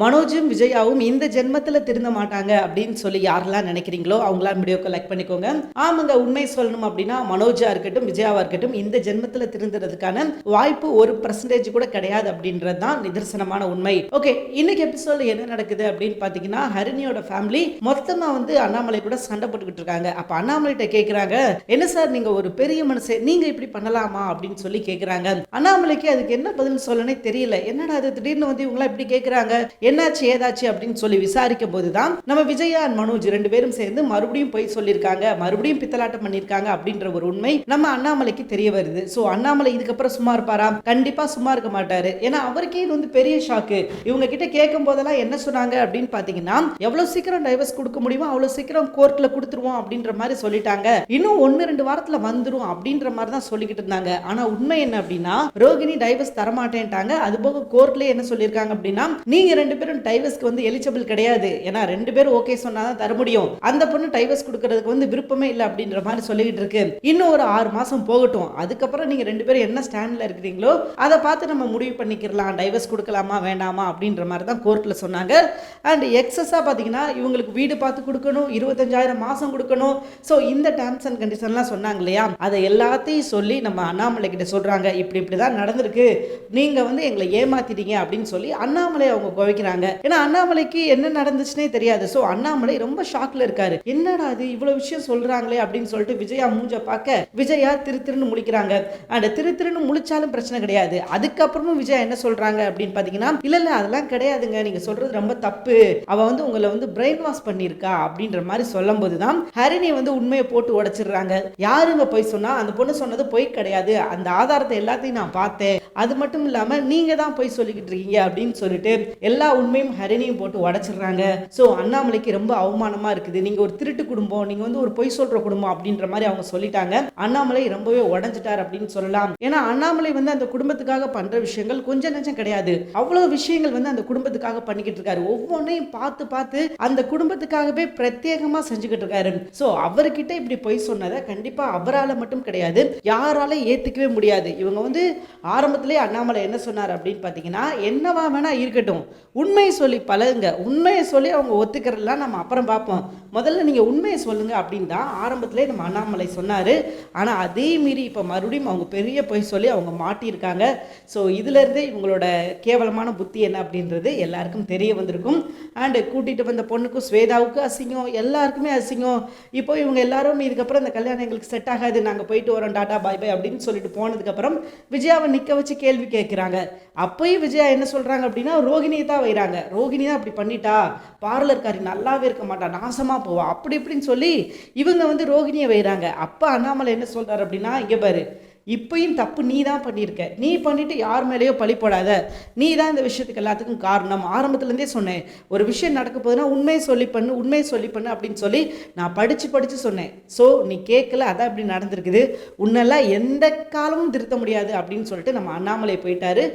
மனோஜும் விஜயாவும் இந்த ஜென்மத்தில் திருந்த மாட்டாங்க அப்படின்னு சொல்லி யாரெல்லாம் நினைக்கிறீங்களோ அவங்களாம் வீடியோக்கு லைக் பண்ணிக்கோங்க. ஆமாங்க, உண்மை சொல்லணும் அப்படின்னா மனோஜா இருக்கட்டும் விஜயாவா இருக்கட்டும் இந்த ஜென்மத்தில் திருந்துறதுக்கான வாய்ப்பு 1% கூட கிடையாது அப்படின்றது தான் நிதர்சனமான உண்மை. ஓகே, இன்னைக்கு எபிசோட்ல என்ன நடக்குது அப்படின்னு பார்த்தீங்கன்னா, ஹரிணியோட ஃபேமிலி மொத்தமா அண்ணாமலை கூட சண்டை போட்டுக்கிட்டு இருக்காங்க. அப்ப அண்ணாமலைகிட்ட கேட்குறாங்க, என்ன சார் நீங்க ஒரு பெரிய மனுஷன், நீங்க இப்படி பண்ணலாமா அப்படின்னு சொல்லி கேட்குறாங்க. அண்ணாமலைக்கு அதுக்கு என்ன பதில் சொல்லனே தெரியல. என்னடா அது திடீர்னு இவங்களா இப்படி கேட்குறாங்க, என்னாச்சு ஏதாச்சு அப்படின்னு சொல்லி விசாரிக்கும் போதுதான் நம்ம விஜயா அண்ட் மனோஜ் 2 பேரும் சேர்ந்து மறுபடியும் போய் சொல்லியிருக்காங்க, மறுபடியும் பித்தலாட்டம் பண்ணியிருக்காங்க அப்படின்ற ஒரு உண்மை நம்ம அண்ணாமலைக்கு தெரிய வருது. ஸோ அண்ணாமலை இதுக்கப்புறம் சும்மா இருப்பாரா? கண்டிப்பா சும்மா இருக்க மாட்டாரு. ஏன்னா அவருக்கே இது பெரிய ஷாக்கு. இவங்க கிட்ட கேட்கும் போதெல்லாம் என்ன சொன்னாங்க அப்படின்னு பாத்தீங்கன்னா, எவ்வளவு சீக்கிரம் டைவர்ஸ் கொடுக்க முடியுமோ அவ்வளவு சீக்கிரம் கோர்ட்ல கொடுத்துருவோம் அப்படின்ற மாதிரி சொல்லிட்டாங்க. இன்னும் 1-2 வாரத்துல வந்துரும் அப்படின்ற மாதிரி தான் சொல்லிக்கிட்டு இருந்தாங்க. ஆனா உண்மை என்ன அப்படின்னா, ரோகிணி டைவர்ஸ் தரமாட்டேன்ட்டாங்க. அது போக கோர்ட்ல என்ன சொல்லியிருக்காங்க அப்படின்னா, நீங்க 2 பேரும் டைவர்ஸ்க்கு எலிஜிபிள் கிடையாது. ஏன்னா 2 பேரும் ஓகே சொன்னாதான் தர முடியும். அந்த பொண்ணு டைவர்ஸ் கொடுக்கிறதுக்கு விருப்பமே இல்லை அப்படின்ற மாதிரி சொல்லிட்டு இருக்கு. இன்னும் ஒரு 6 மாசம் போகட்டும். அதுக்கப்புறம் நீங்க 2 பேரும் என்ன ஸ்டாண்ட்ல இருக்கிறீங்களோ அதை பார்த்து நம்ம முடிவு பண்ணிக்கலாம், டைவர்ஸ் கொடுக்கலாமா வேண்டாமா அப்படின்ற மாதிரி தான் கோர்ட்ல சொன்னாங்க. அண்ட் எக்ஸஸா பாத்தீங்கன்னா இவங்களுக்கு வீடு பார்த்து கொடுக்கணும், 25,000 மாசம் கொடுக்கணும். ஸோ இந்த டேர்ம்ஸ் அண்ட் கண்டிஷன்லாம் சொன்னாங்க இல்லையா, அதை எல்லாத்தையும் சொல்லி நம்ம அண்ணாமலை கிட்ட சொல்றாங்க, இப்படிதான் நடந்திருக்கு, நீங்க எங்களை ஏமாத்திட்டீங்க அப்படின்னு சொல்லி அண்ணாமலை அவங்க குவைக்கிறாங்க. ஏன்னா அண்ணாமலைக்கு என்ன நடந்துச்சுனே தெரியாது. சோ அண்ணாமலை ரொம்ப ஷாக்ல இருக்காரு. என்னடா இது இவ்வளவு விஷயம் சொல்றாங்களே அப்படின்னு சொல்லிட்டு விஜயா மூஞ்ச பார்க்க விஜயா திருன்னு முழிக்கிறாங்க. அந்த திருன்னு முழிச்சாலும் பிரச்சனை கிடையாது. அதுக்கப்புறமும் விஜயா என்ன சொல்றாங்க அப்படின்னு பாத்தீங்கன்னா, இல்ல அதெல்லாம் கிடையாதுங்க, நீங்க சொல்றது ரொம்ப தப்பு, அவ உங்களை பிரெயின் வாஷ் பண்ணிருக்கா அப்படின்ற மாதிரி சொல்லும் போதுதான் ஹரிணி உண்மையை போட்டு உடைச்சிடுறாங்க. யாருங்க போய் சொன்னா, அந்த பொண்ணு சொன்னது பொய் கிடையாது, அந்த ஆதாரத்தை எல்லாத்தையும் நான் பார்த்தேன், அது மட்டும் இல்லாம நீங்க தான் போய் சொல்லிக்கிட்டு இருக்கீங்க அப்படின்னு சொல்லிட்டு எல்லா உண்மையும் ஹரிணியும் போட்டு உடைச்சிடுறாங்க. ஸோ அண்ணாமலைக்கு ரொம்ப அவமானமா இருக்குது, நீங்க ஒரு திருட்டு குடும்பம், நீங்க ஒரு பொய் சொல்ற குடும்பம் அப்படின்ற மாதிரி அவங்க சொல்லிட்டாங்க. அண்ணாமலை ரொம்பவே உடைஞ்சிட்டார் அப்படின்னு சொல்லலாம். ஏன்னா அண்ணாமலை அந்த குடும்பத்துக்காக பண்ற விஷயங்கள் கொஞ்சம் நெஞ்சம் கிடையாது. அவ்வளவு விஷயங்கள் அந்த குடும்பத்துக்காக பண்ணிக்கிட்டு இருக்காரு. ஒவ்வொன்றையும் பார்த்து பார்த்து அந்த குடும்பத்துக்காகவே பிரத்யேகமா செஞ்சுக்கிட்டு இருக்காரு. ஸோ அவர்கிட்ட இப்படி பொய் சொன்னதை கண்டிப்பா அவரால் மட்டும் கிடையாது, யாரால ஏத்துக்கவே முடியாது. இவங்க ஆரம்பத்திலே அண்ணாமலை என்ன சொன்னார் அப்படின்னு பாத்தீங்கன்னா, என்னவா வேணா இருக்கட்டும், உண்மையை சொல்லி பழகுங்க, உண்மையை சொல்லி அவங்க ஒத்துக்கிறதெல்லாம் நம்ம அப்புறம் பார்ப்போம், முதல்ல நீங்க உண்மையை சொல்லுங்க அப்படின்னு தான் ஆரம்பத்திலே நம்ம அண்ணாமலை சொன்னாரு. ஆனா அதே மீறி இப்ப மறுபடியும் அவங்க பெரிய பொய் சொல்லி அவங்க மாட்டியிருக்காங்க. ஸோ இதுல இருந்தே இவங்களோட கேவலமான புத்தி என்ன அப்படின்றது எல்லாருக்கும் தெரிய வந்திருக்கும். அண்ட் கூட்டிட்டு வந்த பொண்ணுக்கும் ஸ்வேதாவுக்கு அசிங்கம், எல்லாருக்குமே அசிங்கம். இப்போ இவங்க எல்லாரும் இதுக்கப்புறம் இந்த கல்யாணம் எங்களுக்கு செட் ஆகாது, நாங்க போயிட்டு வரோம், டாடா பாய் பாய் அப்படின்னு சொல்லிட்டு போனதுக்கு அப்புறம் விஜயாவை நிக்க வச்சு கேள்வி கேட்கிறாங்க. அப்பயும் விஜயா என்ன சொல்றாங்க அப்படின்னா, ரோகிணியை தான் வைறாங்க, ரோகிணி தான் அப்படி பண்ணிட்டா, பார்லர்காரி நல்லாவே இருக்க மாட்டா, நாசமா போவா அப்படி இப்படின்னு சொல்லி இவங்க ரோகிணியை வைறாங்க. அப்ப அண்ணாமலை என்ன சொல்றாரு அப்படின்னா, இங்க பாரு, இப்பயும் தப்பு நீ தான் பண்ணியிருக்க, நீ பண்ணிட்டு யார் மேலேயோ பழி போடாத, நீ தான் இந்த விஷயத்துக்கு எல்லாத்துக்கும் காரணம், ஆரம்பத்துலேருந்தே சொன்னேன், ஒரு விஷயம் நடக்க போதுன்னா உண்மையை சொல்லி பண்ணு அப்படின்னு சொல்லி நான் படித்து சொன்னேன். ஸோ நீ கேட்கல, அதான் இப்படி நடந்திருக்குது, உன்னெல்லாம் எந்த காலமும் திருத்த முடியாது அப்படின்னு சொல்லிட்டு நம்ம அண்ணாமலை போயிட்டாரு.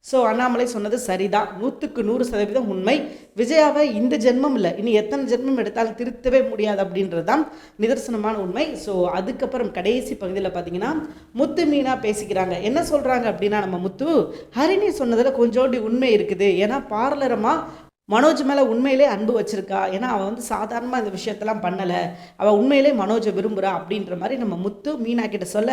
ஸோ அண்ணாமலை சொன்னது சரிதான், 100% உண்மை. விஜயாவை இந்த ஜென்மம் இல்லை, இனி எத்தனை ஜென்மம் எடுத்தாலும் திருத்தவே முடியாது அப்படின்றது தான் நிதர்சனமான உண்மை. ஸோ அதுக்கப்புறம் கடைசி பகுதியில் பார்த்தீங்கன்னா முத்து மீனா பேசிக்கிறாங்க. என்ன சொல்கிறாங்க அப்படின்னா, நம்ம முத்து ஹரிணி சொன்னதில் கொஞ்சோண்டி உண்மை இருக்குது. ஏன்னா பார்லரமா மனோஜ் மேலே உண்மையிலே அன்பு வச்சிருக்கா, ஏன்னா அவள் சாதாரணமாக இந்த விஷயத்தெல்லாம் பண்ணலை, அவள் உண்மையிலே மனோஜை விரும்புகிறா அப்படின்ற மாதிரி நம்ம முத்து மீனா கிட்ட சொல்ல,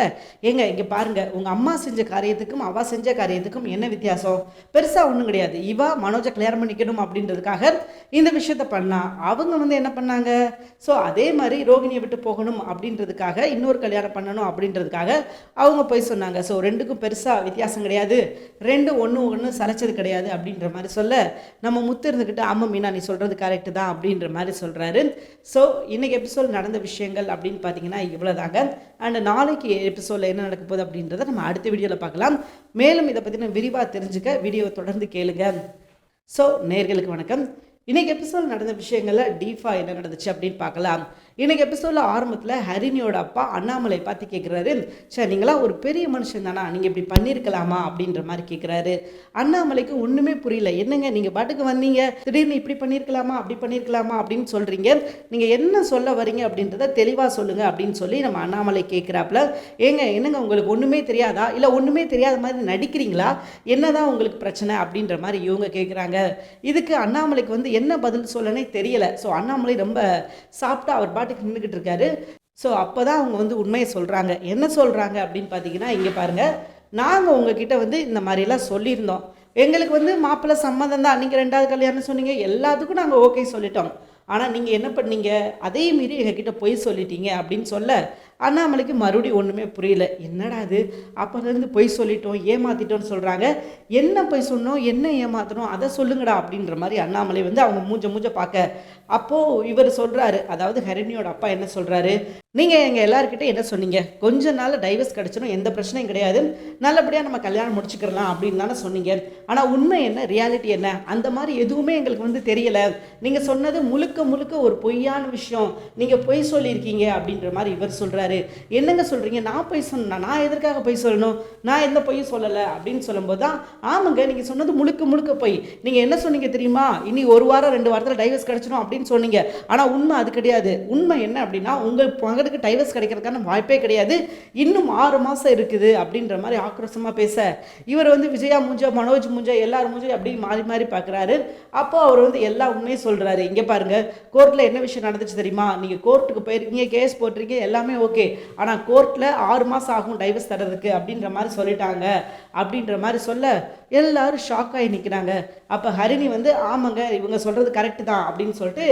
ஏங்க இங்கே பாருங்க, உங்கள் அம்மா செஞ்ச காரியத்துக்கும் அவள் செஞ்ச காரியத்துக்கும் என்ன வித்தியாசம்? பெருசாக ஒன்றும் கிடையாது. இவா மனோஜை கிளியர் பண்ணிக்கணும் அப்படின்றதுக்காக இந்த விஷயத்த பண்ணா, அவங்க என்ன பண்ணாங்க, ஸோ அதே மாதிரி ரோகிணியை விட்டு போகணும் அப்படின்றதுக்காக இன்னொரு கல்யாணம் பண்ணணும் அப்படின்றதுக்காக அவங்க போய் சொன்னாங்க. ஸோ 2க்கும் பெருசாக வித்தியாசம் கிடையாது, 2 ஒன்று சலைச்சது கிடையாது அப்படின்ற மாதிரி சொல்ல, நம்ம முத்து இருந்துக்கிட்டு ஆமாம் மீனா நீ சொல்கிறது கரெக்டு தான் அப்படின்ற மாதிரி சொல்கிறாரு. ஸோ இன்றைக்கி எபிசோட் நடந்த விஷயங்கள் அப்படின்னு பார்த்தீங்கன்னா இவ்வளோதாங்க. அண்ட் நாளைக்கு எபிசோடில் என்ன நடக்க போகுது அப்படின்றத நம்ம அடுத்த வீடியோவில் பார்க்கலாம். மேலும் இதை பற்றின விரிவாக தெரிஞ்சுக்க வீடியோவை தொடர்ந்து கேளுங்க. ஸோ நேயர்களுக்கு வணக்கம். இன்றைக்கி எபிசோட் நடந்த விஷயங்களில் டீஃபா என்ன நடந்துச்சு அப்படின்னு பார்க்கலாம். இன்னைக்கு எபிசோட்ல ஆரம்பத்தில் ஹரிணியோட அப்பா அண்ணாமலை பார்த்து கேட்குறாரு, சார் நீங்களாம் ஒரு பெரிய மனுஷன் தானா, நீங்கள் இப்படி பண்ணியிருக்கலாமா அப்படின்ற மாதிரி கேட்குறாரு. அண்ணாமலைக்கு ஒன்றுமே புரியல. என்னங்க நீங்கள் பாட்டுக்கு வந்தீங்க, திடீர்னு இப்படி பண்ணியிருக்கலாமா அப்படி பண்ணியிருக்கலாமா அப்படின்னு சொல்கிறீங்க, நீங்கள் என்ன சொல்ல வரீங்க அப்படின்றத தெளிவாக சொல்லுங்கள் அப்படின்னு சொல்லி நம்ம அண்ணாமலை கேட்குறாப்புல. ஏங்க என்னங்க உங்களுக்கு ஒன்றுமே தெரியாதா, இல்லை ஒன்றுமே தெரியாத மாதிரி நடிக்கிறீங்களா, என்னதான் உங்களுக்கு பிரச்சனை அப்படின்ற மாதிரி இவங்க கேட்குறாங்க. இதுக்கு அண்ணாமலைக்கு வந்து என்ன பதில் சொல்லனே தெரியல. ஸோ அண்ணாமலை ரொம்ப சாப்பிட்டா அவர் பாட்டுக்கு நின்றுக்கிட்டு இருக்காரு. ஸோ அப்போ தான் அவங்க வந்து உண்மையை சொல்கிறாங்க. என்ன சொல்கிறாங்க அப்படின்னு பார்த்தீங்கன்னா, இங்கே பாருங்கள், நாங்கள் உங்ககிட்ட வந்து இந்த மாதிரிலாம் சொல்லியிருந்தோம், எங்களுக்கு வந்து மாப்பிள்ளை சம்மதம் தான், நீங்கள் 2வது கல்யாணம் சொன்னீங்க, எல்லாத்துக்கும் நாங்கள் ஓகே சொல்லிட்டோம், ஆனால் நீங்கள் என்ன பண்ணீங்க, அதே மீறி எங்ககிட்ட பொய் சொல்லிட்டீங்க அப்படின்னு சொல்ல அண்ணாமலைக்கு மறுபடியும் ஒன்றுமே புரியல. என்னடா அது, அப்போலேருந்து பொய் சொல்லிட்டோம் ஏமாற்றிட்டோன்னு சொல்கிறாங்க, என்ன பொய் சொன்னோம் என்ன ஏமாற்றணும் அதை சொல்லுங்கடா அப்படின்ற மாதிரி அண்ணாமலை வந்து அவங்க மூஞ்ச பார்க்க, அப்போது இவர் சொல்கிறாரு, அதாவது ஹரிணியோட அப்பா என்ன சொல்கிறாரு, நீங்கள் எங்கள் எல்லாருக்கிட்ட என்ன சொன்னீங்க, கொஞ்ச நாள் டைவர்ஸ் கிடச்சிடும், எந்த பிரச்சனையும் கிடையாது, நல்லபடியாக நம்ம கல்யாணம் முடிச்சுக்கிறலாம் அப்படின்னு தானே சொன்னீங்க, ஆனால் உண்மை என்ன, ரியாலிட்டி என்ன, அந்த மாதிரி எதுவுமே எங்களுக்கு வந்து தெரியலை, நீங்கள் சொன்னது முழுக்க ஒரு பொய்யான விஷயம், நீங்கள் பொய் சொல்லியிருக்கீங்க அப்படின்ற மாதிரி இவர் சொல்கிறாரு. என்னங்க சொல்கிறீங்க, நான் பொய் சொன்னேன், நான் எதற்காக பொய் சொல்லணும், நான் எந்த பொய்யும் சொல்லலை அப்படின்னு சொல்லும்போது தான், ஆமாங்க நீங்கள் சொன்னது முழுக்க பொய், நீங்கள் என்ன சொன்னீங்க தெரியுமா, இனி 1 வாரம் 2 வாரத்தில் டைவர்ஸ் கிடச்சிடும் அப்படின்னு சொன்னீங்க, ஆனால் உண்மை அது கிடையாது, உண்மை என்ன அப்படின்னா உங்கள் மகனுக்கு டைவர்ஸ் கிடைக்கிறதுக்கான வாய்ப்பே கிடையாது, இன்னும் 6 மாதம் இருக்குது அப்படின்ற மாதிரி ஆக்ரோஷமாக பேச, இவர் வந்து விஜயா மூஞ்சா மனோஜ் மூஞ்சா எல்லாரும் மூஞ்சா அப்படி மாறி பார்க்குறாரு. அப்போ அவர் வந்து எல்லா உண்மையும் சொல்கிறாரு. இங்கே பாருங்கள், கோர்ட்டில் என்ன விஷயம் நடந்துச்சு தெரியுமா, நீங்கள் கோர்ட்டுக்கு போயிருக்கீங்க, கேஸ் போட்டிருக்கீங்க, எல்லாமே ஓகே, ஆனால் கோர்ட்டில் 6 மாதம் ஆகும் டைவர்ஸ் தரதுக்கு அப்படின்ற மாதிரி சொல்லிட்டாங்க அப்படின்ற மாதிரி சொல்ல எல்லாரும் ஷாக் ஆகி நிற்கிறாங்க. அப்போ ஹரிணி வந்து ஆமாங்க இவங்க சொல்கிறது கரெக்டு தான் அப்படின்னு சொல்லிட்டு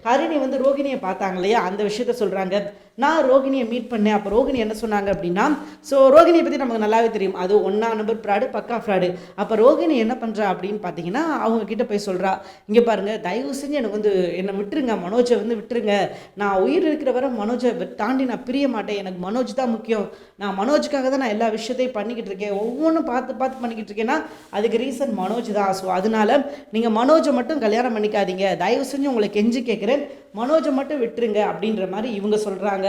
ஹரிணி வந்து ரோகிணியை பார்த்தாங்க இல்லையா, அந்த விஷயத்த சொல்கிறாங்க. நான் ரோகிணியை மீட் பண்ணேன், அப்போ ரோகிணி என்ன சொன்னாங்க அப்படின்னா, ஸோ ரோகிணியை பற்றி நமக்கு நல்லாவே தெரியும், அது 1ஆம் நம்பர் ஃப்ராடு, பக்கா ஃப்ராடு. அப்போ ரோகிணி என்ன பண்ணுறா அப்படின்னு பார்த்தீங்கன்னா, அவங்க கிட்ட போய் சொல்கிறா, இங்கே பாருங்கள் தயவு செஞ்சு எனக்கு வந்து என்னை விட்டுருங்க, மனோஜை வந்து விட்டுருங்க, நான் உயிர் இருக்கிற வரை மனோஜை தாண்டி நான் பிரிய மாட்டேன், எனக்கு மனோஜ் தான் முக்கியம், நான் மனோஜுக்காக தான் நான் எல்லா விஷயத்தையும் பண்ணிக்கிட்டு இருக்கேன், ஒவ்வொன்றும் பார்த்து பண்ணிக்கிட்டு இருக்கேன்னா அதுக்கு ரீசன் மனோஜ் தான். ஸோ அதனால நீங்கள் மனோஜை மட்டும் கல்யாணம் பண்ணிக்காதீங்க, தயவு செஞ்சு உங்களை கெஞ்சி கேட்குறேன், மனோஜை மட்டும் விட்டுருங்க அப்படின்ற மாதிரி இவங்க சொல்கிறாங்க.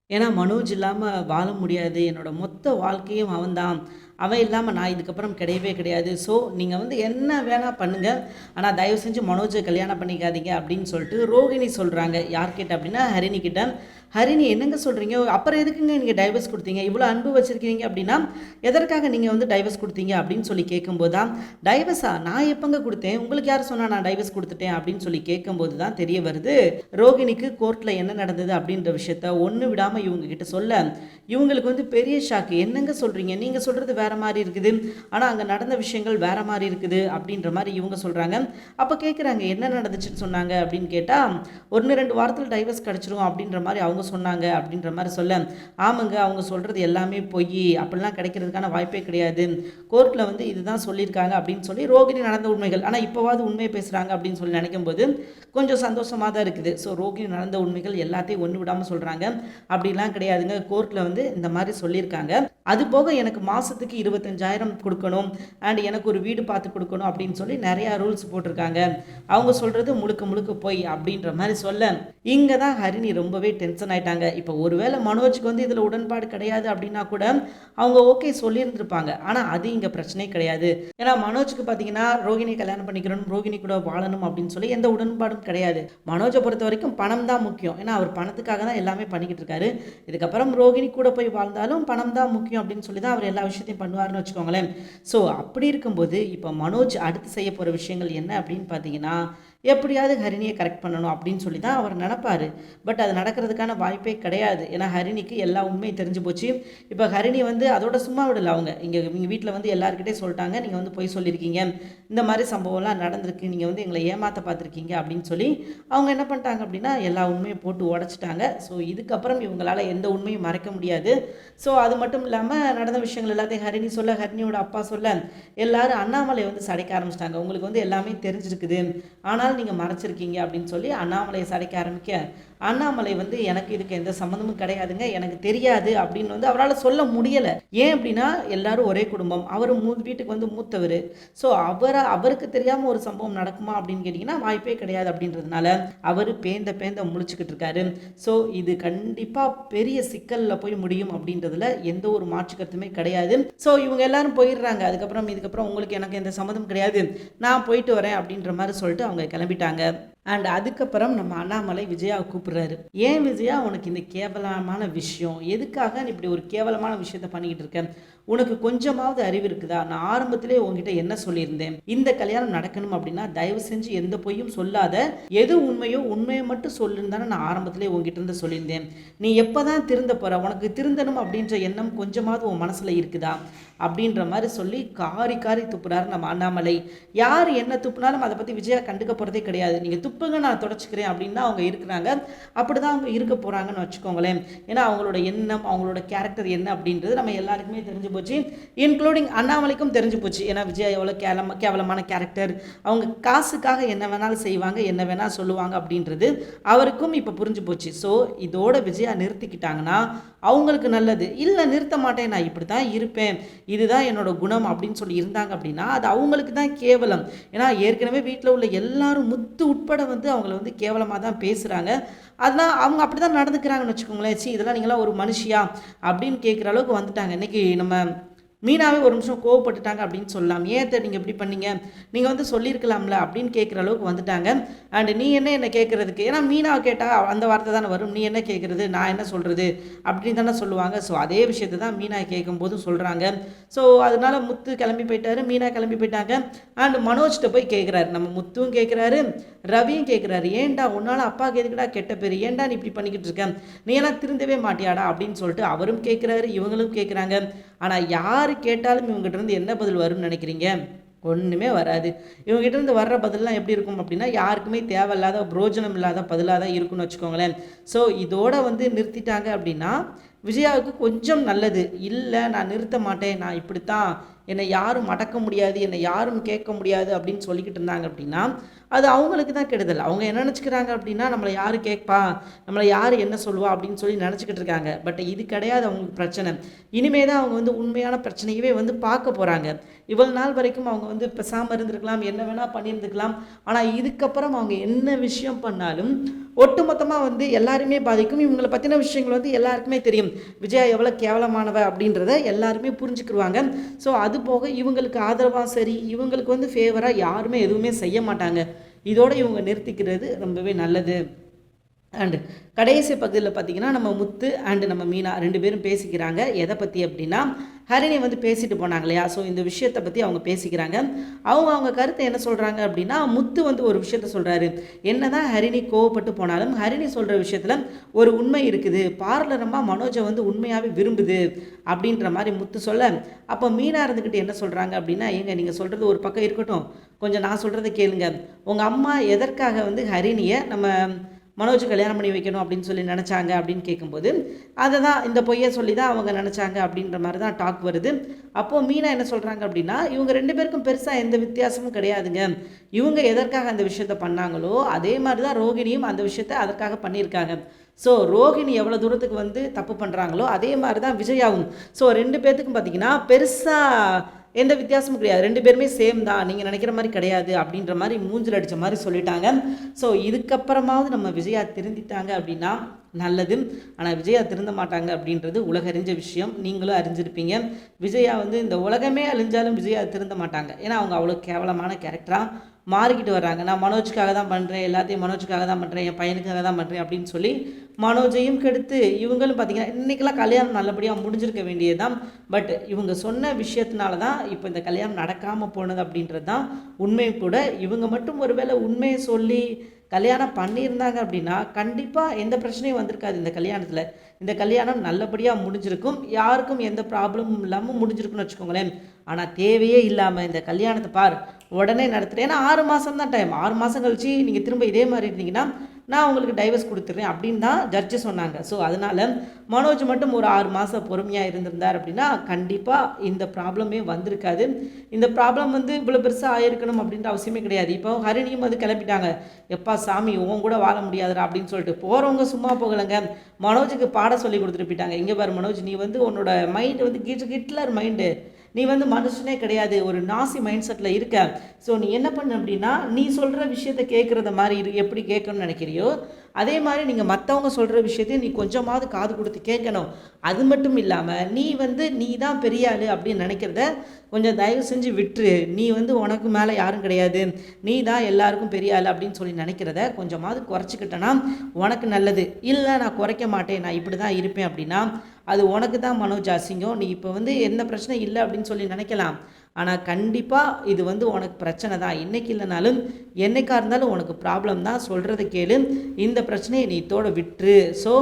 ஏன்னா மனோஜ் இல்லாமல் வாழ முடியாது, என்னோட மொத்த வாழ்க்கையும் அவன்தான், அவன் இல்லாமல் நான் இதுக்கப்புறம் கிடையவே கிடையாது, ஸோ நீங்கள் வந்து என்ன வேணால் பண்ணுங்கள், ஆனால் தயவு செஞ்சு மனோஜை கல்யாணம் பண்ணிக்காதீங்க அப்படின்னு சொல்லிட்டு ரோகிணி சொல்கிறாங்க. யார்கிட்ட அப்படின்னா ஹரிணி கிட்ட. ஹரிணி என்னங்க சொல்கிறீங்க, அப்புறம் எதுக்குங்க நீங்கள் டைவர்ஸ் கொடுத்தீங்க, இவ்வளோ அன்பு வச்சுருக்கீங்க அப்படின்னா எதற்காக நீங்கள் வந்து டைவர்ஸ் கொடுத்தீங்க அப்படின்னு சொல்லி கேட்கும்போது தான், டைவர்ஸா நான் எப்போங்க கொடுத்தேன், உங்களுக்கு யார் சொன்னால் நான் டைவர்ஸ் கொடுத்துட்டேன் அப்படின்னு சொல்லி கேட்கும்போது தான் தெரிய வருது ரோகிணிக்கு கோர்ட்டில் என்ன நடந்தது அப்படின்ற விஷயத்த ஒன்று விடாமல் இவங்க கிட்ட சொல்ல, இவங்களுக்கு வந்து பெரிய ஷாக்கு. என்னங்க சொல்கிறீங்க, நீங்கள் சொல்கிறது வேறு மாதிரி இருக்குது, ஆனால் அங்கே நடந்த விஷயங்கள் வேறு மாதிரி இருக்குது அப்படின்ற மாதிரி இவங்க சொல்கிறாங்க. அப்போ கேட்குறாங்க என்ன நடந்துச்சுன்னு சொன்னாங்க அப்படின்னு கேட்டால், 1-2 வாரத்தில் டைவர்ஸ் கிடச்சிரும் அப்படின்ற மாதிரி அவங்க சொன்னாங்க அப்படின்ற மாதிரி சொல்ல, ஆமாங்க அவங்க சொல்கிறது எல்லாமே பொய், அப்படிலாம் கிடைக்கிறதுக்கான வாய்ப்பே கிடையாது, கோர்ட்டில் வந்து இதுதான் சொல்லியிருக்காங்க அப்படின்னு சொல்லி ரோகிணி நடந்த உண்மைகள், ஆனால் இப்போவாது உண்மையை பேசுகிறாங்க அப்படின்னு சொல்லி நினைக்கும்போது கொஞ்சம் சந்தோஷமாக தான் இருக்குது. ஸோ ரோகிணி நடந்த உண்மைகள் எல்லாத்தையும் ஒன்று விடாமல் சொல்கிறாங்க, அப்படிலாம் கிடையாதுங்க, கோர்ட்டில் வந்து இந்த மாதிரி சொல்லியிருக்காங்க, அது போக எனக்கு மாதத்துக்கு 25,000 கொடுக்கணும் அண்ட் எனக்கு ஒரு வீடு பார்த்து கொடுக்கணும் அப்படின்னு சொல்லி நிறையா ரூல்ஸ் போட்டிருக்காங்க, அவங்க சொல்கிறது முழுக்க போய் அப்படின்ற மாதிரி சொல்ல, இங்கே தான் ஹரிணி ரொம்பவே டென்ஷன் ஆயிட்டாங்க. இப்போ ஒருவேளை மனோஜுக்கு வந்து இதில் உடன்பாடு கிடையாது அப்படின்னா கூட அவங்க ஓகே சொல்லியிருந்திருப்பாங்க, ஆனால் அது இங்கே பிரச்சனை கிடையாது. ஏன்னா மனோஜுக்கு பார்த்தீங்கன்னா ரோகிணி கல்யாணம் பண்ணிக்கணும், ரோகிணி கூட வாழணும் அப்படின்னு சொல்லி எந்த உடன்பாடும் கிடையாது. மனோஜை பொறுத்த வரைக்கும் பணம் தான் முக்கியம், ஏன்னா அவர் பணத்துக்காக தான் எல்லாமே பண்ணிக்கிட்டு இருக்காரு, இதுக்கப்புறம் ரோகிணி கூட போய் வாழ்ந்தாலும் பணம் தான் முக்கியம் அப்படின்னு சொல்லி தான் அவர் எல்லா விஷயத்தையும் பண்ணுவார்னு வச்சுக்கோங்களேன். ஸோ அப்படி இருக்கும்போது இப்போ மனோஜ் அடுத்து செய்ய போகிற விஷயங்கள் என்ன அப்படின்னு பார்த்தீங்கன்னா, எப்படியாவது ஹரிணியை கரெக்ட் பண்ணணும் அப்படின்னு சொல்லி தான் அவர் நினைப்பார். பட் அது நடக்கிறதுக்கான வாய்ப்பே கிடையாது, ஏன்னா ஹரிணிக்கு எல்லா உண்மையும் தெரிஞ்சு போச்சு. இப்போ ஹரிணி வந்து அதோட சும்மா விடலை, அவங்க எங்கள் வீட்டில் வந்து எல்லாருக்கிட்டே சொல்லிட்டாங்க, நீங்கள் வந்து பொய் சொல்லியிருக்கீங்க, இந்த மாதிரி சம்பவம்லாம் நடந்திருக்கு, நீங்கள் வந்து எங்களை ஏமாற்ற பார்த்துருக்கீங்க அப்படின்னு சொல்லி அவங்க என்ன பண்ணிட்டாங்க அப்படின்னா எல்லா உண்மையும் போட்டு உடச்சிட்டாங்க. ஸோ இதுக்கப்புறம் இவங்களால் எந்த உண்மையும் மறைக்க முடியாது. ஸோ அது மட்டும் இல்லாமல் நடந்த விஷயங்கள் எல்லாத்தையும் ஹரிணி சொல்ல, ஹரிணியோட அப்பா சொல்ல, எல்லாரும் அண்ணாமலை வந்து சடைக்க ஆரம்பிச்சிட்டாங்க, உங்களுக்கு வந்து எல்லாமே தெரிஞ்சிருக்குது, ஆனால் நாள் நீங்கள் மறைச்சிருக்கீங்க அப்படின்னு சொல்லி அண்ணாமலையை சடைக்க ஆரம்பிக்க, அண்ணாமலை வந்து எனக்கு இதுக்கு எந்த சம்மந்தமும் கிடையாதுங்க, எனக்கு தெரியாது அப்படின்னு வந்து அவரால் சொல்ல முடியலை. ஏன் அப்படின்னா எல்லாரும் ஒரே குடும்பம், அவர் வீட்டுக்கு வந்து மூத்தவர். ஸோ அவருக்கு தெரியாமல் ஒரு சம்பவம் நடக்குமா அப்படின்னு கேட்டிங்கன்னா வாய்ப்பே கிடையாது. அப்படின்றதுனால அவர் பேந்த முழிச்சுக்கிட்டு இருக்காரு. ஸோ இது கண்டிப்பாக பெரிய சிக்கலில் போய் முடியும் அப்படின்றதுல எந்த ஒரு மாற்று கருத்துமே கிடையாது. ஸோ இவங்க எல்லாரும் போயிடுறாங்க. இதுக்கப்புறம் உங்களுக்கு எனக்கு எந்த சம்மந்தம் கிடையாது, நான் போயிட்டு வரேன் அப்படின்ற மாதிரி சொல்லிட்டு அவங்க கிளம்பிட்டாங்க. அண்ட் அதுக்கப்புறம் நம்ம அண்ணாமலை விஜயாவை கூப்பிடுறாரு. ஏன் விஜயா, உனக்கு இந்த கேவலமான விஷயம் எதுக்காக நீ இப்படி ஒரு கேவலமான விஷயத்த பண்ணிக்கிட்டு இருக்க? உனக்கு கொஞ்சமாவது அறிவு இருக்குதா? நான் ஆரம்பத்திலே உங்ககிட்ட என்ன சொல்லியிருந்தேன், இந்த கல்யாணம் நடக்கணும் அப்படின்னா தயவு செஞ்சு எந்த பொய்யும் சொல்லாத, எது உண்மையோ உண்மையை மட்டும் சொல்லுன்னு தானே நான் ஆரம்பத்திலே உங்ககிட்ட இருந்து சொல்லியிருந்தேன். நீ எப்போதான் திருந்த போற? உனக்கு திருந்தணும் அப்படின்ற எண்ணம் கொஞ்சமாவது உன் மனசுல இருக்குதா அப்படின்ற மாதிரி சொல்லி காரி துப்புறாரு நம்ம அண்ணாமலை. யார் என்ன துப்புனாலும் அதை பற்றி விஜயா கண்டுக்க போகிறதே கிடையாது. நீங்கள் துப்புங்க, நான் தொடச்சிக்கிறேன் அப்படின்னு தான் அவங்க இருக்கிறாங்க. அப்படி தான் அவங்க இருக்க போகிறாங்கன்னு வச்சுக்கோங்களேன். ஏன்னா அவங்களோட எண்ணம், அவங்களோட கேரக்டர் என்ன அப்படின்றது நம்ம எல்லாருக்குமே தெரிஞ்சு போச்சு, இன்க்ளூடிங் அண்ணாமலைக்கும் தெரிஞ்சு போச்சு. ஏன்னா விஜயா எவ்வளோ கேவலமான கேரக்டர், அவங்க காசுக்காக என்ன வேணாலும் செய்வாங்க, என்ன வேணாலும் சொல்லுவாங்க அப்படின்றது அவருக்கும் இப்போ புரிஞ்சு போச்சு. ஸோ இதோட விஜயா நிறுத்திக்கிட்டாங்கன்னா அவங்களுக்கு நல்லது. இல்லை நிறுத்த மாட்டேன், நான் இப்படி தான் இருப்பேன், இதுதான் என்னோட குணம் அப்படின்னு சொல்லி இருந்தாங்க அப்படின்னா அது அவங்களுக்கு தான் கேவலம். ஏன்னா ஏற்கனவே வீட்டில் உள்ள எல்லாரும் முத்து உட்பட வந்து அவங்கள வந்து கேவலமாக தான் பேசுகிறாங்க. அதெல்லாம் அவங்க அப்படி தான் நடந்துக்கிறாங்கன்னு வச்சுக்கோங்களேன். இதெல்லாம் நீங்களாம் ஒரு மனுஷியா அப்படின்னு கேட்குற அளவுக்கு வந்துட்டாங்க. இன்றைக்கி நம்ம மீனாவே ஒரு நிமிஷம் கோவப்பட்டுட்டாங்க அப்படின்னு சொல்லலாம். ஏன் நீங்கள் இப்படி பண்ணீங்க, நீங்கள் வந்து சொல்லியிருக்கலாம்ல அப்படின்னு கேட்குற அளவுக்கு வந்துட்டாங்க. அண்டு நீ என்ன கேட்குறதுக்கு, ஏன்னா மீனாவை கேட்டால் அந்த வார்த்தை தானே வரும், நீ என்ன கேட்குறது, நான் என்ன சொல்கிறது அப்படின்னு தானே சொல்லுவாங்க. ஸோ அதே விஷயத்தை தான் மீனா கேட்கும்போது சொல்கிறாங்க. ஸோ அதனால முத்து கிளம்பி போயிட்டாரு, மீனா கிளம்பி போயிட்டாங்க. அண்டு மனோஜ்கிட்ட போய் கேட்குறாரு, நம்ம முத்துவும் கேட்குறாரு, ரவியும் கேட்குறாரு, ஏன்டா உன்னால் அப்பாவுக்கு எதுக்குடா கெட்ட பேர், ஏன்டா நீ இப்படி பண்ணிக்கிட்டு இருக்க, நீ எல்லாம் திருந்தவே மாட்டியாடா அப்படின்னு சொல்லிட்டு அவரும் கேட்குறாரு, இவங்களும் கேட்குறாங்க. ஆனால் யார் கேட்டாலும் இவங்ககிட்ட இருந்து என்ன பதில் வரும்னு நினைக்கிறீங்க? ஒன்றுமே வராது. இவங்ககிட்ட இருந்து வர்ற பதிலெலாம் எப்படி இருக்கும் அப்படின்னா யாருக்குமே தேவையில்லாத புரோஜனம் இல்லாத பதிலாக தான் இருக்குன்னு வச்சுக்கோங்களேன். ஸோ இதோட வந்து நிறுத்திட்டாங்க அப்படின்னா விஜயாவுக்கு கொஞ்சம் நல்லது. இல்லை நான் நிறுத்த மாட்டேன், நான் இப்படித்தான், என்னை யாரும் அடக்க முடியாது, என்னை யாரும் கேட்க முடியாது அப்படின்னு சொல்லிக்கிட்டு இருந்தாங்க அப்படின்னா அது அவங்களுக்கு தான் கெடுதல். அவங்க என்ன நினச்சிக்கிறாங்க அப்படின்னா நம்மளை யார் கேட்பா, நம்மளை யார் என்ன சொல்லுவா அப்படின்னு சொல்லி நினச்சிக்கிட்டு இருக்காங்க. பட் இது கிடையாது அவங்களுக்கு பிரச்சனை. இனிமே தான் அவங்க வந்து உண்மையான பிரச்சனையவே வந்து பார்க்க போகிறாங்க. இவ்வளோ நாள் வரைக்கும் அவங்க வந்து பேசாமல் இருந்திருக்கலாம், என்ன வேணால் பண்ணியிருந்துக்கலாம். ஆனால் இதுக்கப்புறம் அவங்க என்ன விஷயம் பண்ணாலும் ஒட்டுமொத்தமாக வந்து எல்லாருமே பாதிக்கும். இவங்களை பற்றின விஷயங்கள் வந்து எல்லாருக்குமே தெரியும். விஜயா எவ்வளோ கேவலமானவ அப்படின்றத எல்லாருமே புரிஞ்சுக்கிடுவாங்க. ஸோ அது போக இவங்களுக்கு ஆதரவாக சரி, இவங்களுக்கு வந்து ஃபேவராக யாருமே எதுவுமே செய்ய மாட்டாங்க. இதோடு இவங்க நிறுத்திக்கிறது ரொம்பவே நல்லது. அண்டு கடைசி பகுதியில் பார்த்திங்கன்னா நம்ம முத்து அண்டு நம்ம மீனா 2 பேரும் பேசிக்கிறாங்க. எதை பற்றி அப்படின்னா ஹரிணி வந்து பேசிட்டு போனாங்க இல்லையா, ஸோ இந்த விஷயத்தை பற்றி அவங்க பேசிக்கிறாங்க. அவங்க கருத்தை என்ன சொல்கிறாங்க அப்படின்னா முத்து வந்து ஒரு விஷயத்த சொல்கிறாரு, என்ன தான் ஹரிணி கோவப்பட்டு போனாலும் ஹரிணி சொல்கிற விஷயத்தில் ஒரு உண்மை இருக்குது, பார்லரம்மா மனோஜை வந்து உண்மையாகவே விரும்புது அப்படின்ற மாதிரி முத்து சொல்ல, அப்போ மீனா இருந்துக்கிட்டு என்ன சொல்கிறாங்க அப்படின்னா, ஏங்க நீங்கள் சொல்கிறது ஒரு பக்கம் இருக்கட்டும், கொஞ்சம் நான் சொல்கிறத கேளுங்க. உங்கள் அம்மா எதற்காக வந்து ஹரிணியை நம்ம மனோஜ் கல்யாணம் பண்ணி வைக்கணும் அப்படின்னு சொல்லி நினச்சாங்க அப்படின்னு கேட்கும்போது அதை தான் இந்த பொய்யை சொல்லி தான் அவங்க நினச்சாங்க அப்படின்ற மாதிரி தான் டாக் வருது. அப்போது மீனா என்ன சொல்கிறாங்க அப்படின்னா இவங்க 2 பேருக்கும் பெருசாக எந்த வித்தியாசமும் கிடையாதுங்க. இவங்க எதற்காக அந்த விஷயத்த பண்ணாங்களோ அதே மாதிரி தான் ரோகிணியும் அந்த விஷயத்த அதற்காக பண்ணியிருக்காங்க. ஸோ ரோகிணி எவ்வளோ தூரத்துக்கு வந்து தப்பு பண்ணுறாங்களோ அதே மாதிரி தான் விஜயாவும். ஸோ 2 பேர்த்துக்கும் பார்த்திங்கன்னா பெருசாக எந்த வித்தியாசமும் கிடையாது, 2 பேருமே சேம் தான், நீங்கள் நினைக்கிற மாதிரி கிடையாது அப்படின்ற மாதிரி மூஞ்சில் அடித்த மாதிரி சொல்லிட்டாங்க. ஸோ இதுக்கப்புறமாவது நம்ம விஜயா திருந்திட்டாங்க அப்படின்னா நல்லது. ஆனால் விஜயா திருந்த மாட்டாங்க அப்படின்றது உலக அறிஞ்ச விஷயம், நீங்களும் அறிஞ்சிருப்பீங்க. விஜயா வந்து இந்த உலகமே அழிஞ்சாலும் விஜயா திருந்த மாட்டாங்க. ஏன்னா அவங்க அவ்வளோ கேவலமான கேரக்டராக மாறிக்கிட்டு வர்றாங்க. நான் மனோஜுக்காக தான் பண்ணுறேன், எல்லாத்தையும் மனோஜுக்காக தான் பண்ணுறேன், என் பையனுக்காக தான் பண்ணுறேன் அப்படின்னு சொல்லி மனோஜையும் கெடுத்து இவங்களும் பார்த்திங்கன்னா இன்றைக்கெல்லாம் கல்யாணம் நல்லபடியாக முடிஞ்சிருக்க வேண்டியது தான். பட் இவங்க சொன்ன விஷயத்தினால தான் இப்போ இந்த கல்யாணம் நடக்காமல் போனது அப்படின்றது தான் உண்மையும் கூட. இவங்க மட்டும் ஒருவேளை உண்மையை சொல்லி கல்யாணம் பண்ணியிருந்தாங்க அப்படின்னா கண்டிப்பாக எந்த பிரச்சனையும் வந்திருக்காது இந்த கல்யாணத்தில். இந்த கல்யாணம் நல்லபடியாக முடிஞ்சிருக்கும், யாருக்கும் எந்த ப்ராப்ளமும் இல்லாமல் முடிஞ்சிருக்குன்னு வச்சுக்கோங்களேன். ஆனால் தேவையே இல்லாமல் இந்த கல்யாணத்தை உடனே நடத்துகிறேன். ஏன்னா 6 மாதம் தான் டைம், 6 மாதம் கழிச்சு நீங்கள் திரும்ப இதே மாதிரி இருந்தீங்கன்னா நான் உங்களுக்கு டைவர்ஸ் கொடுத்துட்றேன் அப்படின்னு தான் ஜட்ஜு சொன்னாங்க. ஸோ அதனால் மனோஜ் மட்டும் ஒரு 6 மாதம் பொறுமையாக இருந்திருந்தார் அப்படின்னா கண்டிப்பாக இந்த ப்ராப்ளமே வந்திருக்காது. இந்த ப்ராப்ளம் வந்து இவ்வளோ பெருசாக ஆயிருக்கணும் அப்படின்ற அவசியமே கிடையாது. இப்போ ஹரிணியும் வந்து கிளம்பிட்டாங்க, எப்பா சாமி உன் கூட வாழ முடியாதுடா அப்படின்னு சொல்லிட்டு. போகிறவங்க சும்மா போகலைங்க, மனோஜுக்கு பாடம் சொல்லி கொடுத்துட்டு போயிட்டாங்க. இங்கே பாரு மனோஜ், நீ வந்து உன்னோட மைண்டு வந்து ஹிட்லர் மைண்டு, நீ வந்து மனுஷனே கிடையாது, ஒரு நாசி மைண்ட் செட்டில் இருக்க. ஸோ நீ என்ன பண்ண அப்படின்னா, நீ சொல்கிற விஷயத்த கேட்குறத மாதிரி எப்படி கேட்கணும்னு நினைக்கிறியோ அதே மாதிரி நீங்கள் மற்றவங்க சொல்கிற விஷயத்தையும் நீ கொஞ்சமாவது காது கொடுத்து கேட்கணும். அது மட்டும் இல்லாமல் நீ தான் பெரிய ஆள் அப்படின்னு நினைக்கிறத கொஞ்சம் தயவு செஞ்சு விட்டுரு. நீ வந்து உனக்கு மேலே யாரும் கிடையாது, நீ தான் எல்லாருக்கும் பெரிய ஆள் அப்படின்னு சொல்லி நினைக்கிறத கொஞ்சமாவது குறைச்சிக்கிட்டேன்னா உனக்கு நல்லது. இல்லை நான் குறைக்க மாட்டேன், நான் இப்படி தான் இருப்பேன் அப்படின்னா அது உனக்கு தான் மனோஜ் அசிங்கம். நீ இப்போ வந்து என்ன பிரச்சனை இல்லை அப்படின்னு சொல்லி நினைக்கலாம், ஆனால் கண்டிப்பாக இது வந்து உனக்கு பிரச்சனை தான். இன்றைக்கி இல்லைனாலும் என்னைக்காக இருந்தாலும் உனக்கு ப்ராப்ளம் தான், சொல்கிறத கேளு, இந்த பிரச்சனையை நீ இதோட விட்டுரு. ஸோ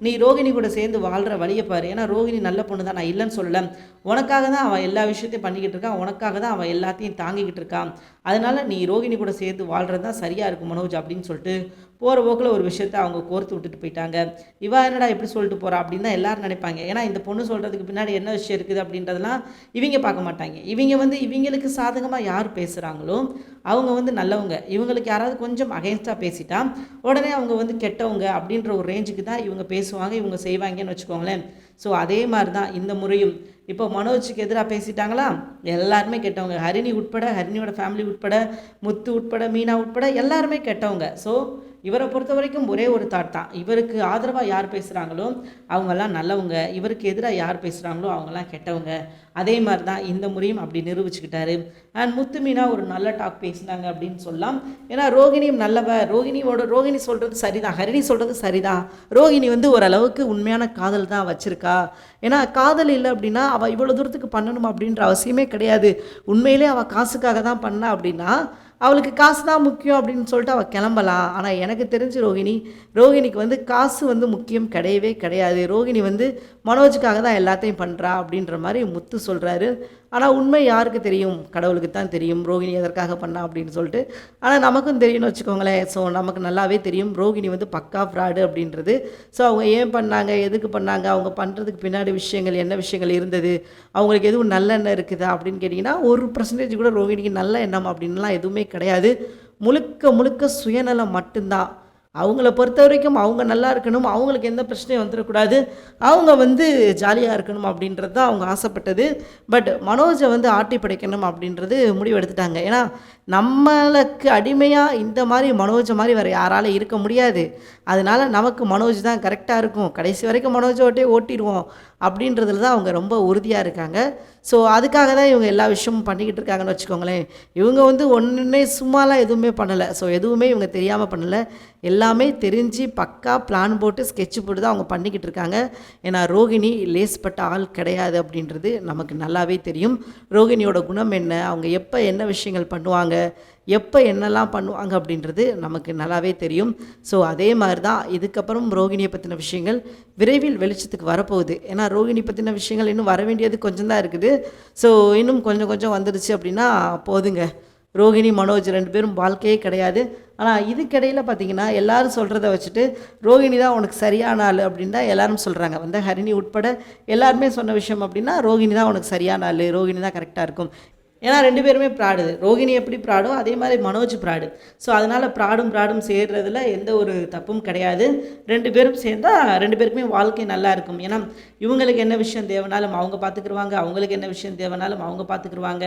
நீ ரோகிணி கூட சேர்ந்து வாழ்கிற வழியை பாரு. ஏன்னா ரோகிணி நல்ல பொண்ணு தான், நான் இல்லைன்னு சொல்லலை. உனக்காக தான் அவன் எல்லா விஷயத்தையும் பண்ணிக்கிட்டு இருக்கான், உனக்காக தான் அவன் எல்லாத்தையும் தாங்கிக்கிட்டு இருக்கான். அதனால் நீ ரோகிணி கூட சேர்ந்து வாழ்கிறது தான் சரியாக இருக்கும் மனோஜ் அப்படின்னு சொல்லிட்டு போகிற போக்கில் ஒரு விஷயத்தை அவங்க கோர்த்து விட்டுட்டு போயிட்டாங்க. இவா என்னடா எப்படி சொல்லிட்டு போகிறா அப்படின்னு தான் எல்லோரும் நினைப்பாங்க. ஏன்னா இந்த பொண்ணு சொல்கிறதுக்கு பின்னாடி என்ன விஷயம் இருக்குது அப்படின்றதெல்லாம் இவங்க பார்க்க மாட்டாங்க. இவங்க வந்து இவங்களுக்கு சாதகமாக யார் பேசுகிறாங்களோ அவங்க வந்து நல்லவங்க, இவங்களுக்கு யாராவது கொஞ்சம் அகேன்ஸ்டாக பேசிட்டா உடனே அவங்க வந்து கெட்டவங்க அப்படின்ற ஒரு ரேஞ்சுக்கு தான் இவங்க பேசுவாங்க, இவங்க செய்வாங்கன்னு வச்சுக்கோங்களேன். ஸோ அதே மாதிரி தான் இந்த முறையும் இப்போ மனோஜுக்கு எதிராக பேசிட்டாங்களா, எல்லாருமே கெட்டவங்க. ஹரிணி உட்பட, ஹரிணியோட ஃபேமிலி உட்பட, முத்து உட்பட, மீனா உட்பட எல்லாருமே கெட்டவங்க. ஸோ இவரை பொறுத்த வரைக்கும் ஒரே ஒரு தாட் தான், இவருக்கு ஆதரவாக யார் பேசுகிறாங்களோ அவங்கெல்லாம் நல்லவங்க, இவருக்கு எதிராக யார் பேசுகிறாங்களோ அவங்கெல்லாம் கெட்டவங்க. அதே மாதிரி தான் இந்த முறையும் அப்படி நிரூபிச்சுக்கிட்டாரு. அண்ட் முத்து மீனா ஒரு நல்ல டாக் பேசினாங்க அப்படின்னு சொல்லலாம். ஏன்னா ரோகிணியும் நல்லவ, ரோகிணி சொல்கிறது சரிதான், ஹரிணி சொல்கிறது சரிதான். ரோகிணி வந்து ஓரளவுக்கு உண்மையான காதல் தான் வச்சுருக்கா. ஏன்னா காதல் இல்லை அப்படின்னா அவள் இவ்வளோ தூரத்துக்கு பண்ணணும் அப்படின்ற அவசியமே கிடையாது. உண்மையிலே அவள் காசுக்காக தான் பண்ணா அப்படின்னா அவளுக்கு காசு தான் முக்கியம் அப்படின்னு சொல்லிட்டு அவள் கிளம்பலாம். ஆனால் எனக்கு தெரிஞ்சு ரோகிணிக்கு வந்து காசு வந்து முக்கியம் கிடையவே கிடையாது. ரோகிணி வந்து மனோஜுக்காக தான் எல்லாத்தையும் பண்ணுறா அப்படின்ற மாதிரி முத்து சொல்கிறாரு. ஆனால் உண்மை யாருக்கு தெரியும், கடவுளுக்கு தான் தெரியும் ரோகிணி எதற்காக பண்ணா அப்படின்னு சொல்லிட்டு. ஆனால் நமக்கும் தெரியும்னு வச்சுக்கோங்களேன். ஸோ நமக்கு நல்லாவே தெரியும் ரோகிணி வந்து பக்கா ஃப்ராடு அப்படின்றது. ஸோ அவங்க ஏன் பண்ணாங்க, எதுக்கு பண்ணாங்க, அவங்க பண்ணுறதுக்கு பின்னாடி விஷயங்கள் என்ன விஷயங்கள் இருந்தது, அவங்களுக்கு எதுவும் நல்ல எண்ணம் இருக்குதா அப்படின்னு கேட்டிங்கன்னா 1% கூட ரோகிணிக்கு நல்ல எண்ணம் அப்படின்லாம் எதுவுமே கிடையாது. முழுக்க முழுக்க சுயநலம் மட்டும்தான். அவங்கள பொறுத்த வரைக்கும் அவங்க நல்லா இருக்கணும், அவங்களுக்கு எந்த பிரச்சனையும் வந்துடக்கூடாது, அவங்க வந்து ஜாலியாக இருக்கணும் அப்படின்றது தான் அவங்க ஆசைப்பட்டது. பட் மனோஜை வந்து ஆட்டி படைக்கணும் அப்படின்றது முடிவு எடுத்துட்டாங்க. ஏன்னா நம்மளுக்கு அடிமையாக இந்த மாதிரி மனோஜை மாதிரி வேறு யாரால இருக்க முடியாது. அதனால் நமக்கு மனோஜ் தான் கரெக்டாக இருக்கும், கடைசி வரைக்கும் மனோஜை ஓட்டிடுவோம் அப்படின்றதுல தான் அவங்க ரொம்ப உறுதியாக இருக்காங்க. ஸோ அதுக்காக தான் இவங்க எல்லா விஷயமும் பண்ணிக்கிட்டு இருக்காங்கன்னு வச்சுக்கோங்களேன். இவங்க வந்து ஒன்றுமே சும்மாலாம் எதுவுமே பண்ணலை. ஸோ எதுவுமே இவங்க தெரியாமல் பண்ணலை, எல்லாமே தெரிஞ்சு பக்கா பிளான் போட்டு ஸ்கெட்சு போட்டு தான் அவங்க பண்ணிக்கிட்டு இருக்காங்க. ஏன்னா ரோகிணி லேஸ்பட்ட ஆள் கிடையாது அப்படின்றது நமக்கு நல்லாவே தெரியும். ரோகிணியோட குணம் என்ன, அவங்க எப்போ என்ன விஷயங்கள் பண்ணுவாங்க, எப்போ என்னெல்லாம் பண்ணுவாங்க அப்படின்றது நமக்கு நல்லாவே தெரியும். ஸோ அதே மாதிரி தான் இதுக்கப்புறம் ரோகிணியை பற்றின விஷயங்கள் விரைவில் வெளிச்சத்துக்கு வரப்போகுது. ஏன்னா ரோகிணி பற்றின விஷயங்கள் இன்னும் வர வேண்டியது கொஞ்சம் தான் இருக்குது. ஸோ இன்னும் கொஞ்சம் கொஞ்சம் வந்துடுச்சு அப்படின்னா போதுங்க, ரோகிணி மனோஜ் 2 பேரும் வாழ்க்கையே கிடையாது. ஆனால் இதுக்கிடையில் பார்த்தீங்கன்னா எல்லாரும் சொல்கிறத வச்சுட்டு ரோகிணி தான் உனக்கு சரியான ஆள் அப்படின்னு தான் எல்லாரும் சொல்கிறாங்க. வந்து ஹரிணி உட்பட எல்லாருமே சொன்ன விஷயம் அப்படின்னா ரோகிணி தான் உனக்கு சரியான ஆள், ரோகிணி தான் கரெக்டாக இருக்கும். ஏன்னா 2 பேருமே ப்ராடு. ரோகிணி எப்படி ப்ராடோ அதே மாதிரி மனோஜ் ப்ராடு. ஸோ அதனால் ப்ராடும் சேர்றதுல எந்த ஒரு தப்பும் கிடையாது. 2 பேரும் சேர்ந்தால் 2 பேருக்குமே வாழ்க்கை நல்லா இருக்கும். ஏன்னா இவங்களுக்கு என்ன விஷயம் தேவைனாலும் அவங்க பார்த்துக்குருவாங்க, அவங்களுக்கு என்ன விஷயம் தேவைனாலும் அவங்க பார்த்துக்குருவாங்க.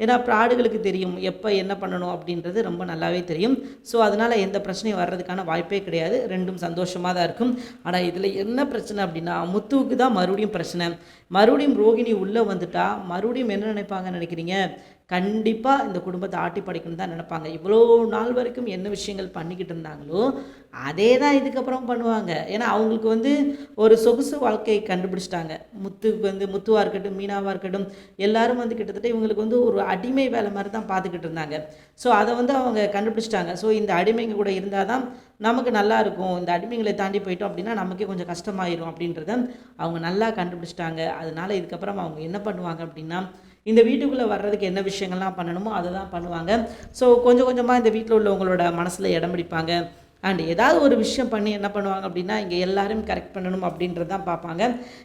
ஏன்னா ப்ராடுகளுக்கு தெரியும் எப்போ என்ன பண்ணணும் அப்படின்றது ரொம்ப நல்லாவே தெரியும். ஸோ அதனால் எந்த பிரச்சனையும் வர்றதுக்கான வாய்ப்பே கிடையாது. 2ம் சந்தோஷமாக தான் இருக்கும். ஆனால் இதில் என்ன பிரச்சனை அப்படின்னா முத்துவுக்கு தான் மறுபடியும் பிரச்சனை. மறுபடியும் ரோகிணி உள்ளே வந்துட்டா மறுபடியும் என்ன நினைப்பாங்கன்னு நினைக்கிறீங்க? கண்டிப்பாக இந்த குடும்பத்தை ஆட்டி படைக்கணும் தான் நினைப்பாங்க. இவ்வளோ நாள் வரைக்கும் என்ன விஷயங்கள் பண்ணிக்கிட்டு இருந்தாங்களோ அதே தான் இதுக்கப்புறம் பண்ணுவாங்க. ஏன்னா அவங்களுக்கு வந்து ஒரு சொகுசு வாழ்க்கையை கண்டுபிடிச்சிட்டாங்க. முத்துவாக இருக்கட்டும், மீனாவாக இருக்கட்டும், எல்லாரும் வந்து கிட்டத்தட்ட இவங்களுக்கு வந்து ஒரு அடிமை வேலை மாதிரி தான் பார்த்துக்கிட்டு இருந்தாங்க. ஸோ அதை வந்து அவங்க கண்டுபிடிச்சிட்டாங்க. ஸோ இந்த அடிமைங்க கூட இருந்தால் தான் நமக்கு நல்லா இருக்கும், இந்த அடிமைகளை தாண்டி போயிட்டோம் அப்படின்னா நமக்கே கொஞ்சம் கஷ்டமாயிரும் அப்படின்றத அவங்க நல்லா கண்டுபிடிச்சிட்டாங்க. அதனால இதுக்கப்புறம் அவங்க என்ன பண்ணுவாங்க அப்படின்னா இந்த வீட்டுக்குள்ளே வர்றதுக்கு என்ன விஷயங்கள்லாம் பண்ணணுமோ அதை தான் பண்ணுவாங்க. ஸோ கொஞ்சம் கொஞ்சமாக இந்த வீட்டில் உள்ளவங்களோட மனசில் இடம் பிடிப்பாங்க. அண்ட் ஏதாவது ஒரு விஷயம் பண்ணி என்ன பண்ணுவாங்க அப்படின்னா இங்கே எல்லாரும் கரெக்ட் பண்ணணும் அப்படின்றது தான் பார்ப்பாங்க.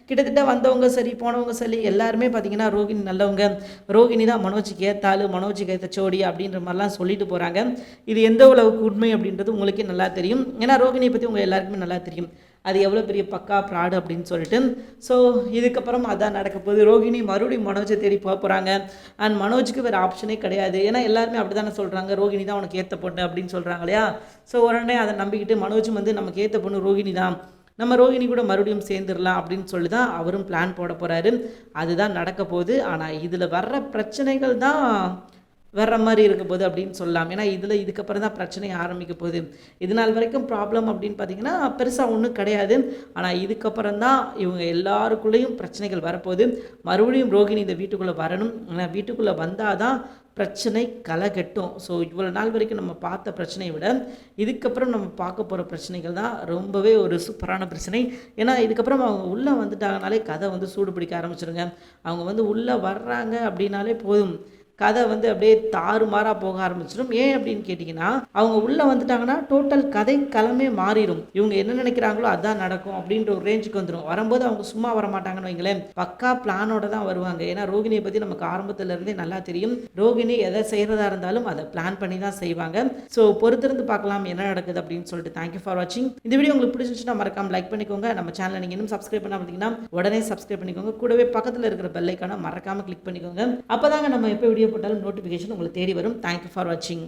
கிட்டத்தட்ட வந்தவங்க சரி போனவங்க சரி எல்லாருமே பார்த்தீங்கன்னா ரோகிணி நல்லவங்க, ரோகிணி தான் மனோஜுக்கு ஏத்தாளு, மனோஜுக்கு ஏற்ற ஜோடி அப்படின்ற மாதிரிலாம் சொல்லிட்டு போகிறாங்க. இது எந்த அளவுக்கு உண்மை அப்படின்றது உங்களுக்கே நல்லா தெரியும். ஏன்னா ரோகிணியை பற்றி உங்கள் எல்லாருக்குமே நல்லா தெரியும் அது எவ்வளோ பெரிய பக்கா ப்ராடு அப்படின்னு சொல்லிட்டு. ஸோ இதுக்கப்புறம் அதான் நடக்க போகுது. ரோகிணி மறுபடியும் மனோஜை தேடி போக போகிறாங்க. அண்ட் மனோஜுக்கு வேறு ஆப்ஷனே கிடையாது. ஏன்னா எல்லாருமே அப்படி தானே சொல்கிறாங்க, ரோகிணி தான் உனக்கு ஏற்ற பொண்ணு அப்படின்னு சொல்கிறாங்க இல்லையா. ஸோ உடனே அதை நம்பிக்கிட்டு மனோஜும் வந்து நமக்கு ஏற்ற பொண்ணு ரோகிணி தான், நம்ம ரோகிணி கூட மறுபடியும் சேர்ந்துடலாம் அப்படின்னு சொல்லி தான் அவரும் பிளான் போட போகிறாரு. அதுதான் நடக்க போகுது. ஆனால் இதில் வர்ற பிரச்சனைகள் தான் வர்ற மாதிரி இருக்க போகுது அப்படின்னு சொல்லலாம். ஏன்னா இதுக்கப்புறம் தான் பிரச்சனை ஆரம்பிக்க போகுது. இது நாள் வரைக்கும் ப்ராப்ளம் அப்படின்னு பார்த்தீங்கன்னா பெருசாக ஒன்றும் கிடையாது. ஆனால் இதுக்கப்புறம் தான் இவங்க எல்லாருக்குள்ளேயும் பிரச்சனைகள் வரப்போகுது. மறுபடியும் ரோகிணி இந்த வீட்டுக்குள்ளே வரணும். ஆனால் வீட்டுக்குள்ளே வந்தால் தான் பிரச்சனை களை கட்டும். ஸோ இவ்வளோ நாள் வரைக்கும் நம்ம பார்த்த பிரச்சனையை விட இதுக்கப்புறம் நம்ம பார்க்க போகிற பிரச்சனைகள் தான் ரொம்பவே ஒரு சூப்பரான பிரச்சனை. ஏன்னா இதுக்கப்புறம் அவங்க உள்ளே வந்துட்டாங்கனாலே கதை வந்து சூடு பிடிக்க ஆரம்பிச்சிருங்க. அவங்க வந்து உள்ளே வர்றாங்க அப்படின்னாலே போதும், கதை வந்து அப்படியே தாறுமாறாக போக ஆரம்பிச்சிடும். ஏன் அப்படின்னு கேட்டிங்கன்னா அவங்க உள்ளே வந்துட்டாங்கன்னா டோட்டல் கதை களமே மாறிடும். இவங்க என்ன நினைக்கிறாங்களோ அதான் நடக்கும் அப்படின்ற ஒரு ரேஞ்சுக்கு வந்துடும். வரும்போது அவங்க சும்மா வர மாட்டாங்கன்னு வைங்களேன், பக்கா பிளானோட தான் வருவாங்க. ஏன்னா ரோகிணியை பற்றி நமக்கு ஆரம்பத்திலேருந்தே நல்லா தெரியும். ரோகிணி எதை செய்கிறதா இருந்தாலும் அதை பிளான் பண்ணி தான் செய்வாங்க. ஸோ பொறுத்திருந்து பார்க்கலாம் என்ன நடக்குது அப்படின்னு சொல்லிட்டு. தேங்க்யூ ஃபார் வாட்சிங். இந்த வீடியோ உங்களுக்கு பிடிச்சிருந்துச்சுன்னா மறக்காம லைக் பண்ணிக்கோங்க. நம்ம சேனலை நீங்கள் இன்னும் சப்ஸ்கிரைப் பண்ணாமல் இருந்தீங்கன்னா உடனே சப்ஸ்கிரைப் பண்ணிக்கோங்க. கூடவே பக்கத்தில் இருக்கிற பெல் ஐக்கானை மறக்காம கிளிக் பண்ணிக்கோங்க. அப்போதாங்க நம்ம எப்போ வீடியோ போட்டாலும் நோட்டிஃபிகேஷன் உங்களுக்கு தேடி வரும். தேங்க்யூ ஃபார் வாட்சிங்.